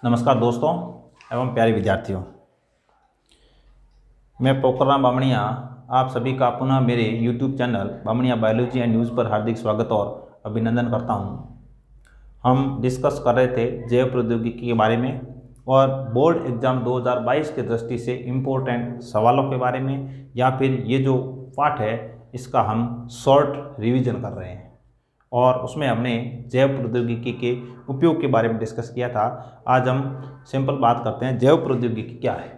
नमस्कार दोस्तों एवं प्यारे विद्यार्थियों, मैं पोखरराम बामणिया आप सभी का पुनः मेरे YouTube channel Bamaniya biology and news पर हार्दिक स्वागत और अभिनंदन करता हूं। हम डिस्कस कर रहे थे जैव प्रौद्योगिकी के बारे में और बोर्ड एग्ज़ाम 2022 के दृष्टि से इम्पोर्टेंट सवालों के बारे में, या फिर ये जो पाठ है इसका हम शॉर्ट रिवीजन कर रहे हैं और उसमें हमने जैव प्रौद्योगिकी के उपयोग के बारे में डिस्कस किया था। आज हम सिंपल बात करते हैं जैव प्रौद्योगिकी क्या है।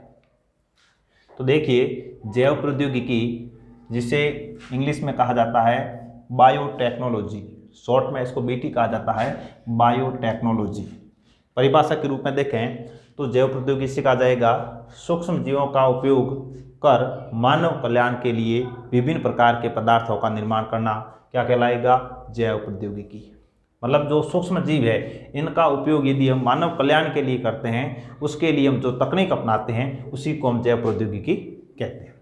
तो देखिए, जैव प्रौद्योगिकी जिसे इंग्लिश में कहा जाता है बायोटेक्नोलॉजी, शॉर्ट में इसको बीटी कहा जाता है, बायोटेक्नोलॉजी। परिभाषा के रूप में देखें तो जैव प्रौद्योगिकी से कहा जाएगा सूक्ष्म जीवों का उपयोग कर मानव कल्याण के लिए विभिन्न प्रकार के पदार्थों का निर्माण करना क्या कहलाएगा? जैव प्रौद्योगिकी। मतलब जो सूक्ष्म जीव है इनका उपयोग यदि हम मानव कल्याण के लिए करते हैं, उसके लिए हम जो तकनीक अपनाते हैं उसी को हम जैव प्रौद्योगिकी कहते हैं।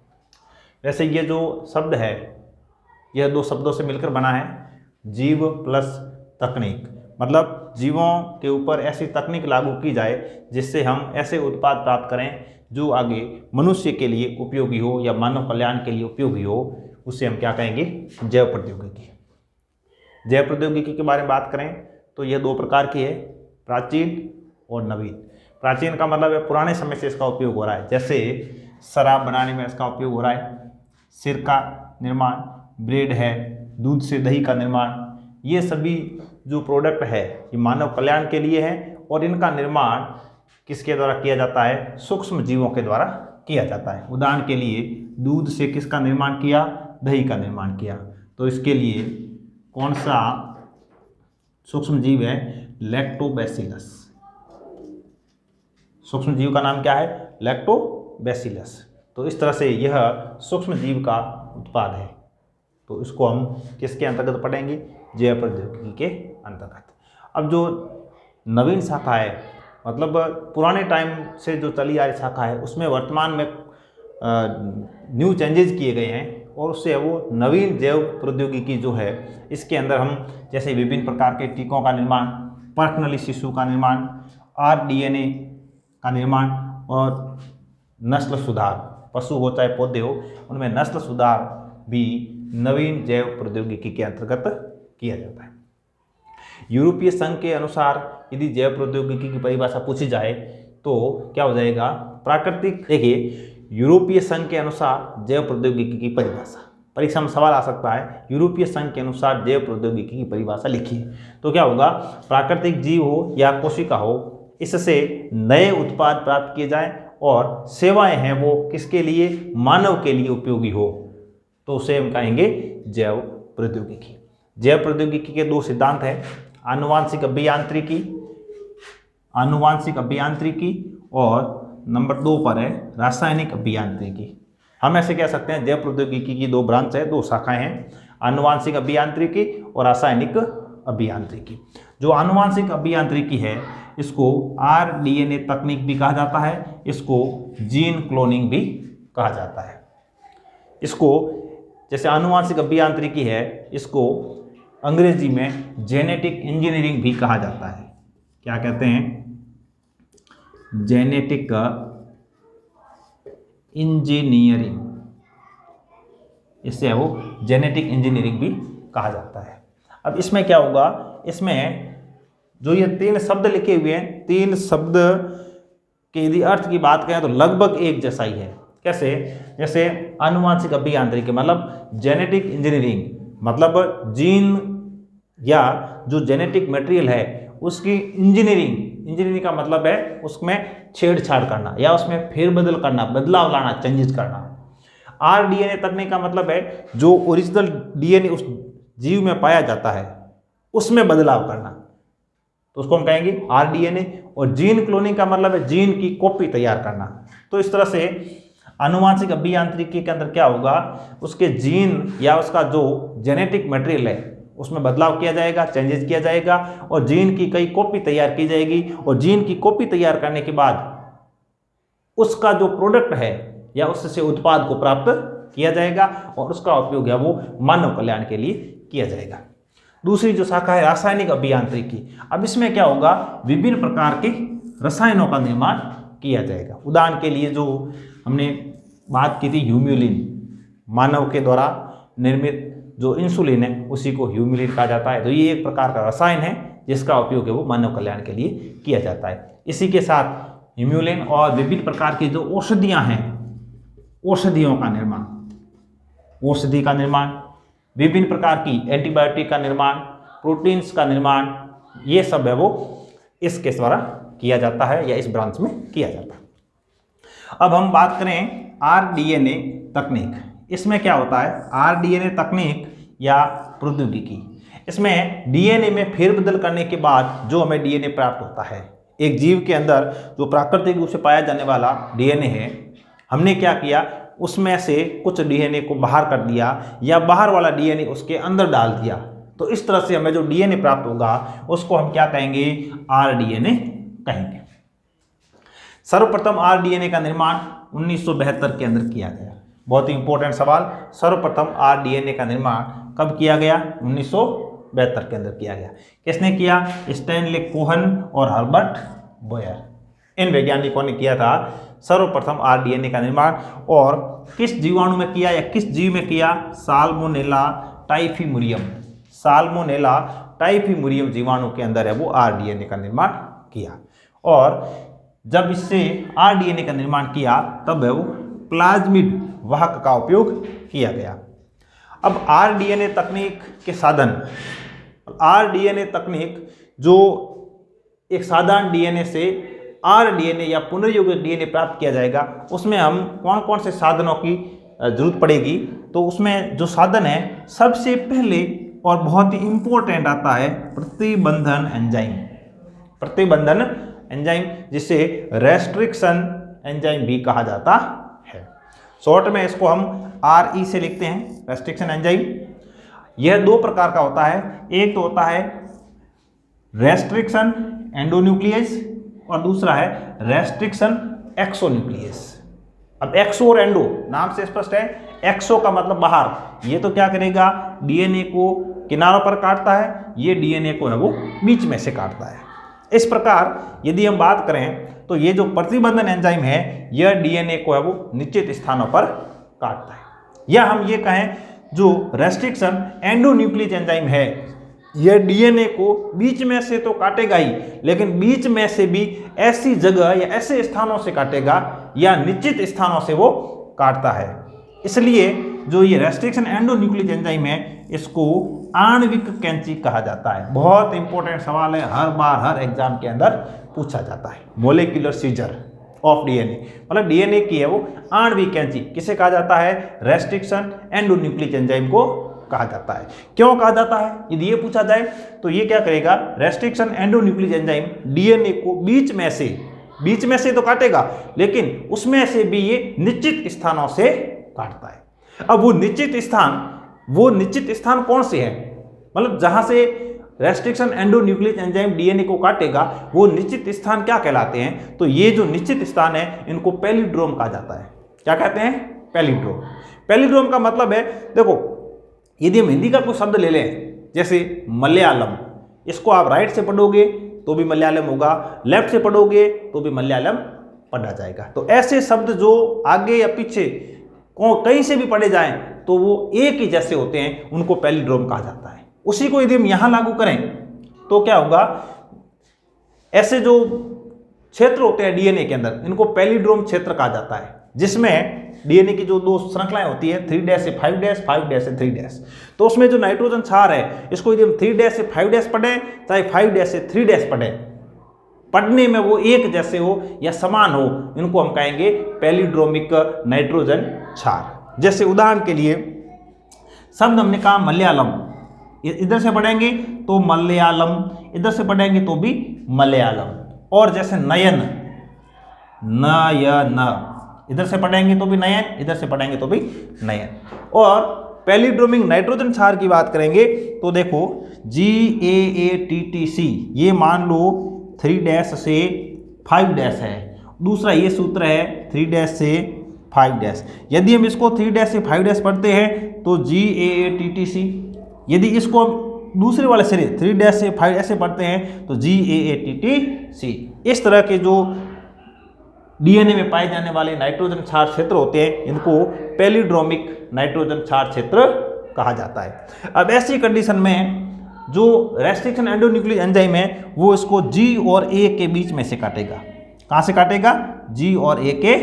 वैसे ये जो शब्द है यह दो शब्दों से मिलकर बना है, जीव प्लस तकनीक। मतलब जीवों के ऊपर ऐसी तकनीक लागू की जाए जिससे हम ऐसे उत्पाद प्राप्त करें जो आगे मनुष्य के लिए उपयोगी हो या मानव कल्याण के लिए उपयोगी हो, उसे हम क्या कहेंगे? जैव प्रौद्योगिकी। जैव प्रौद्योगिकी के बारे में बात करें तो यह दो प्रकार की है, प्राचीन और नवीन। प्राचीन का मतलब है पुराने समय से इसका उपयोग हो रहा है, जैसे शराब बनाने में इसका उपयोग हो रहा है, सिरका निर्माण, ब्रेड है, दूध से दही का निर्माण, ये सभी जो प्रोडक्ट है ये मानव कल्याण के लिए है और इनका निर्माण किसके द्वारा किया जाता है? सूक्ष्म जीवों के द्वारा किया जाता है। उदाहरण के लिए दूध से किसका निर्माण किया? दही का निर्माण किया। तो इसके लिए कौन सा सूक्ष्म जीव है? लैक्टोबैसिलस। सूक्ष्म जीव का नाम क्या है? लैक्टोबैसिलस। तो इस तरह से यह सूक्ष्म जीव का उत्पाद है। तो इसको हम किसके अंतर्गत पढ़ेंगे? जैव प्रौद्योगिकी के अंतर्गत। अब जो नवीन शाखा है, मतलब पुराने टाइम से जो चली आ रही शाखा है, उसमें वर्तमान में न्यू चेंजेस किए गए हैं और उससे वो नवीन जैव प्रौद्योगिकी जो है इसके अंदर हम जैसे विभिन्न प्रकार के टीकों का निर्माण, पर्कनली शिशु का निर्माण, RDNA का निर्माण और नस्ल सुधार, पशु हो चाहे पौधे हो उनमें नस्ल सुधार भी नवीन जैव प्रौद्योगिकी के अंतर्गत किया जाता है। यूरोपीय संघ के अनुसार यदि जैव प्रौद्योगिकी की परिभाषा पूछी जाए तो क्या हो जाएगा? प्राकृतिक। देखिए, यूरोपीय संघ के अनुसार जैव प्रौद्योगिकी की परिभाषा, परीक्षा में सवाल आ सकता है, यूरोपीय संघ के अनुसार जैव प्रौद्योगिकी की परिभाषा लिखिए। तो क्या होगा? प्राकृतिक जीव हो या कोशिका हो, इससे नए उत्पाद प्राप्त किए जाएं और सेवाएं हैं वो किसके लिए? मानव के लिए उपयोगी हो, तो उसे हम कहेंगे जैव प्रौद्योगिकी। जैव प्रौद्योगिकी के दो सिद्धांत हैं, आनुवांशिक अभियांत्रिकी, और नंबर 2 पर है रासायनिक अभियांत्रिकी। हम ऐसे कह सकते हैं जैव प्रौद्योगिकी की दो ब्रांच है, दो शाखाएं हैं, आनुवांशिक अभियांत्रिकी और रासायनिक अभियांत्रिकी। जो आनुवांशिक अभियांत्रिकी है इसको RDNA तकनीक भी कहा जाता है, इसको जीन क्लोनिंग भी कहा जाता है। इसको जैसे आनुवांशिक अभियांत्रिकी है इसको अंग्रेजी में जेनेटिक इंजीनियरिंग भी कहा जाता है। क्या कहते हैं? जेनेटिक इंजीनियरिंग, इससे वो जेनेटिक इंजीनियरिंग भी कहा जाता है। अब इसमें क्या होगा? इसमें जो ये 3 शब्द लिखे हुए हैं, 3 शब्द के यदि अर्थ की बात करें तो लगभग एक जैसा ही है। कैसे? जैसे आनुवांशिक अभियांत्रिकी मतलब जेनेटिक इंजीनियरिंग, मतलब जीन या जो जेनेटिक मटेरियल है उसकी इंजीनियरिंग का मतलब है उसमें छेड़छाड़ करना या उसमें फेरबदल करना, बदलाव लाना, चेंजेस करना। RDNA तकनीक का मतलब है जो ओरिजिनल DNA उस जीव में पाया जाता है उसमें बदलाव करना, तो उसको हम कहेंगे RDNA। और जीन क्लोनिंग का मतलब है जीन की कॉपी तैयार करना। तो इस तरह से आनुवांशिक अभियांत्रिकी के अंदर क्या होगा? उसके जीन या उसका जो जेनेटिक मटेरियल है उसमें बदलाव किया जाएगा, चेंजेस किया जाएगा और जीन की कई कॉपी तैयार की जाएगी और जीन की कॉपी तैयार करने के बाद उसका जो प्रोडक्ट है या उससे उत्पाद को प्राप्त किया जाएगा और उसका उपयोग है वो मानव कल्याण के लिए किया जाएगा। दूसरी जो शाखा है रासायनिक अभियांत्रिकी। अब इसमें क्या होगा, विभिन्न प्रकार के रसायनों का निर्माण किया जाएगा। उदाहरण के लिए जो हमने बात की थी ह्यूम्यूलिन, मानव के द्वारा निर्मित जो इंसुलिन है उसी को ह्यूम्यूलिन कहा जाता है। तो ये एक प्रकार का रसायन है जिसका उपयोग है वो मानव कल्याण के लिए किया जाता है। इसी के साथ ह्यूम्यूलिन और विभिन्न प्रकार की जो औषधियाँ हैं, औषधियों का निर्माण, औषधि का निर्माण, विभिन्न प्रकार की एंटीबायोटिक का निर्माण, प्रोटीन्स का निर्माण, ये सब है वो इसके द्वारा किया जाता है या इस ब्रांच में किया जाता है। अब हम बात करें आरडीएनए तकनीक। इसमें क्या होता है? आरडीएनए तकनीक या प्रौद्योगिकी, इसमें डीएनए में फेरबदल करने के बाद जो हमें डीएनए प्राप्त होता है, एक जीव के अंदर जो प्राकृतिक रूप से पाया जाने वाला डीएनए है, हमने क्या किया, उसमें से कुछ डीएनए को बाहर कर दिया या बाहर वाला डीएनए उसके अंदर डाल दिया। तो इस तरह से हमें जो डीएनए प्राप्त होगा उसको हम क्या कहेंगे? आरडीएनए कहेंगे। सर्वप्रथम आरडीएनए का निर्माण 1972 के अंदर किया गया। बहुत ही इंपॉर्टेंट सवाल, सर्वप्रथम आरडीएनए का निर्माण कब किया गया? 1972 के अंदर किया गया। किसने किया? स्टैनले कोहन और हर्बर्ट बोयर, इन वैज्ञानिकों ने किया था सर्वप्रथम आरडीएनए का निर्माण। और किस जीवाणु में किया या किस जीव में किया? साल्मोनेला टाइफिमुरियम, साल्मोनेला टाइफिमुरियम जीवाणु के अंदर है वो आरडीएनए का निर्माण किया। और जब इससे आरडीएनए का निर्माण किया तब है वो प्लाज्मिड वाहक का उपयोग किया गया। अब आरडीएनए तकनीक के साधन, आरडीएनए तकनीक जो एक साधारण डीएनए से आरडीएनए या पुनर्योगिक डीएनए प्राप्त किया जाएगा, उसमें हम कौन कौन से साधनों की जरूरत पड़ेगी? तो उसमें जो साधन है सबसे पहले और बहुत ही इंपॉर्टेंट आता है प्रतिबंधन एंजाइम, प्रतिबंधन एंजाइम, जिसे रेस्ट्रिक्शन एंजाइम भी कहा जाता है। शॉर्ट में इसको हम RE से लिखते हैं, रेस्ट्रिक्शन एंजाइम। यह दो प्रकार का होता है, एक तो होता है रेस्ट्रिक्शन एंडोन्यूक्लियस और दूसरा है रेस्ट्रिक्शन एक्सोन्यूक्लियस। अब एक्सो और एंडो नाम से स्पष्ट है, एक्सो का मतलब बाहर, ये तो क्या करेगा? डीएनए को किनारों पर काटता है, ये डीएनए को है वो बीच में से काटता है। इस प्रकार यदि हम बात करें तो ये जो प्रतिबंधन एंजाइम है यह डीएनए को है वो निश्चित स्थानों पर काटता है। या हम ये कहें जो रेस्ट्रिक्शन एंडोन्यूक्लियस एंजाइम है यह डीएनए को बीच में से तो काटेगा ही, लेकिन बीच में से भी ऐसी जगह या ऐसे स्थानों से काटेगा या निश्चित स्थानों से वो काटता है। इसलिए जो ये रेस्ट्रिक्शन एंडोन्यूक्लियस एंजाइम है इसको आणविक कैंची कहा जाता है। बहुत इंपॉर्टेंट सवाल है, हर बार हर एग्जाम के अंदर पूछा जाता है। मोलेक्युलर सीजर ऑफ डीएनए, मतलब डीएनए की है वो आणविक कैंची किसे कहा जाता है? रेस्ट्रिक्शन एंडोन्यूक्लियस एंजाइम को कहा जाता है। क्यों कहा जाता है यदि ये पूछा जाए तो ये क्या करेगा? रेस्ट्रिक्शन एंडोन्यूक्लियस एंजाइम डीएनए को बीच में से तो काटेगा, लेकिन उसमें से भी ये निश्चित स्थानों से काटता है। अब वो निश्चित स्थान कौन से हैं? मतलब जहां से रेस्ट्रिक्शन एंडोन्यूक्लियस एंजाइम डीएनए को काटेगा वो निश्चित स्थान क्या कहलाते हैं? तो ये जो निश्चित स्थान है इनको पैलिड्रोम कहा जाता है। क्या कहते हैं? पैलिड्रोम। पैलिड्रोम का मतलब है, देखो यदि हम हिंदी का कोई शब्द ले लें जैसे मलयालम, इसको आप राइट से पढ़ोगे तो भी मलयालम होगा, लेफ्ट से पढ़ोगे तो भी मलयालम पढ़ा जाएगा। तो ऐसे शब्द जो आगे या पीछे कहीं से भी पढ़े जाएं तो वो एक ही जैसे होते हैं, उनको पैलिड्रोम कहा जाता है। उसी को यदि हम यहां लागू करें तो क्या होगा? ऐसे जो क्षेत्र होते हैं डीएनए के अंदर इनको पैलिड्रोम क्षेत्र कहा जाता है, जिसमें डीएनए की जो दो श्रृंखलाएं होती है 3' से 5' 5' से 3'। तो उसमें जो नाइट्रोजन क्षार है इसको यदि हम 3' से 5' पढ़ें चाहे 5' से 3' पढ़ें, पढ़ने में वो एक जैसे हो या समान हो, इनको हम कहेंगे पैलिड्रोमिक नाइट्रोजन क्षार। जैसे उदाहरण के लिए शब्द हमने कहा मलयालम, इधर से पढ़ेंगे तो मलयालम, इधर से पढ़ेंगे तो भी मलयालम। और जैसे नयन, नयन, इधर से पढ़ेंगे तो भी नयन, इधर से पढ़ेंगे तो भी नयन। और पैलिड्रोमिक नाइट्रोजन क्षार की बात करेंगे तो देखो GAATTC, ये मान लो 3' से 5' है, दूसरा ये सूत्र है 3' से 5'। यदि हम इसको 3' से 5' पढ़ते हैं तो GAATTC, यदि इसको दूसरे वाले सिरे 3' से 5 ऐसे पढ़ते हैं तो GAATTC। इस तरह के जो डीएनए में पाए जाने वाले नाइट्रोजन क्षार क्षेत्र होते हैं इनको पैलिड्रोमिक नाइट्रोजन क्षार क्षेत्र कहा जाता है। अब ऐसी कंडीशन में जो रेस्ट्रिक्शन एंडोन्यूक्लियस एंजाइम है वो इसको G और A के बीच में से काटेगा। कहाँ से काटेगा? G और A के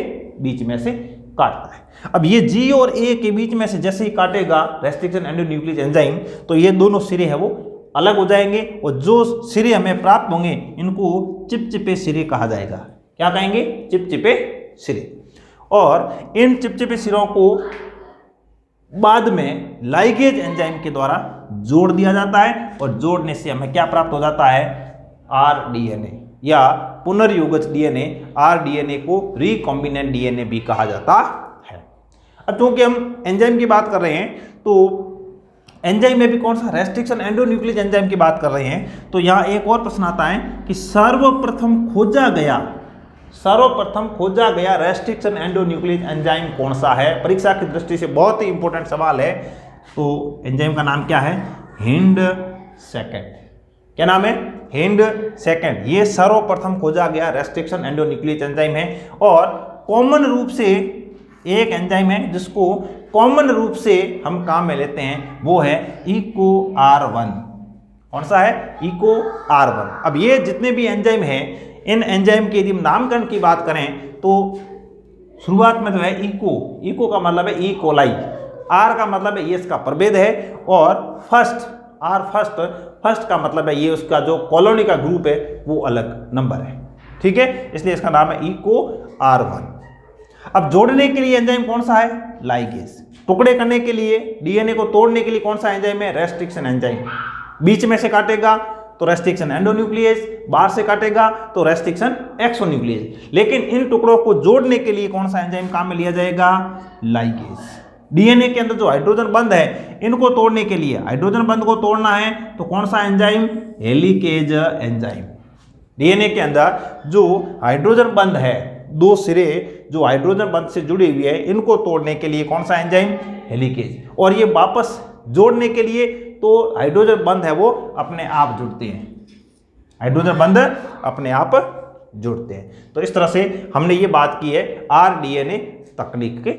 बीच में से काटता है। अब ये G और A के बीच में से जैसे ही काटेगा रेस्ट्रिक्शन एंडोन्यूक्लियस एंजाइम तो ये दोनों सिरे हैं वो अलग हो जाएंगे और जो सिरे हमें प्राप्त होंगे इनको चिपचिपे सिरे कहा जाएगा। क्या कहेंगे? चिपचिपे सिरे। और इन चिपचिपे सिरों को बाद में लाइगेज एंजाइम के द्वारा जोड़ दिया जाता है और जोड़ने से हमें क्या प्राप्त हो जाता है? RDNA या पुनर्योगज डीएनए। RDNA को रिकॉम्बिनेंट डीएनए भी कहा जाता है। अब क्योंकि हम एंजाइम की बात कर रहे हैं तो एंजाइम में भी कौन सा? रेस्ट्रिक्शन एंडोन्यूक्लियस एंजाइम की बात कर रहे हैं तो यहाँ एक और प्रश्न आता है कि सर्वप्रथम खोजा गया रेस्ट्रिक्शन एंडोन्यूक्लियस एंजाइम कौन सा है? परीक्षा की दृष्टि से बहुत ही इंपॉर्टेंट सवाल है। तो एंजाइम का नाम क्या है? Hind second. क्या नाम है? Hind second. ये सर्वप्रथम खोजा गया रेस्ट्रिक्शन एंडोन्यूक्लियस एंजाइम है और कॉमन रूप से एक एंजाइम है जिसको कॉमन रूप से हम काम में लेते हैं वो है EcoR1। कौन सा है? EcoR1। अब ये जितने भी एंजाइम हैं इन एंजाइम के यदि नामकरण की बात करें तो शुरुआत में जो है इको का मतलब है ई कोलाई, आर का मतलब है ये इसका प्रभेद है और फर्स्ट का मतलब है ये उसका जो कॉलोनी का ग्रुप है वो अलग नंबर है। ठीक है, इसलिए इसका नाम है EcoR1। अब जोड़ने के लिए एंजाइम कौन सा है? लाइगेज। टुकड़े करने के लिए डीएनए को तोड़ने के लिए कौन सा एंजाइम है? Restriction enzyme. बीच में से काटेगा तो रेस्ट्रिक्शन एंडोन्यूक्लियस, बाहर से काटेगा तो रेस्ट्रिक्शन एक्सोन्यूक्लियस। लेकिन इन टुकड़ों को जोड़ने के लिए कौन सा एंजाइम काम में लिया जाएगा? लाइगेज। डीएनए के अंदर जो हाइड्रोजन बंध है इनको तोड़ने के लिए, हाइड्रोजन बंध को तोड़ना है तो कौन सा एंजाइम? Helicase enzyme. डीएनए के अंदर जो हाइड्रोजन बंध है, दो सिरे जो हाइड्रोजन बंध से जुड़े हुए हैं इनको तोड़ने के लिए कौन सा एंजाइम? हेलिकेज। और ये वापस जोड़ने के लिए तो हाइड्रोजन बंध है वो अपने आप जुड़ते हैं, हाइड्रोजन बंध अपने आप जुड़ते हैं। तो इस तरह से हमने ये बात की है RDNA तकनीक के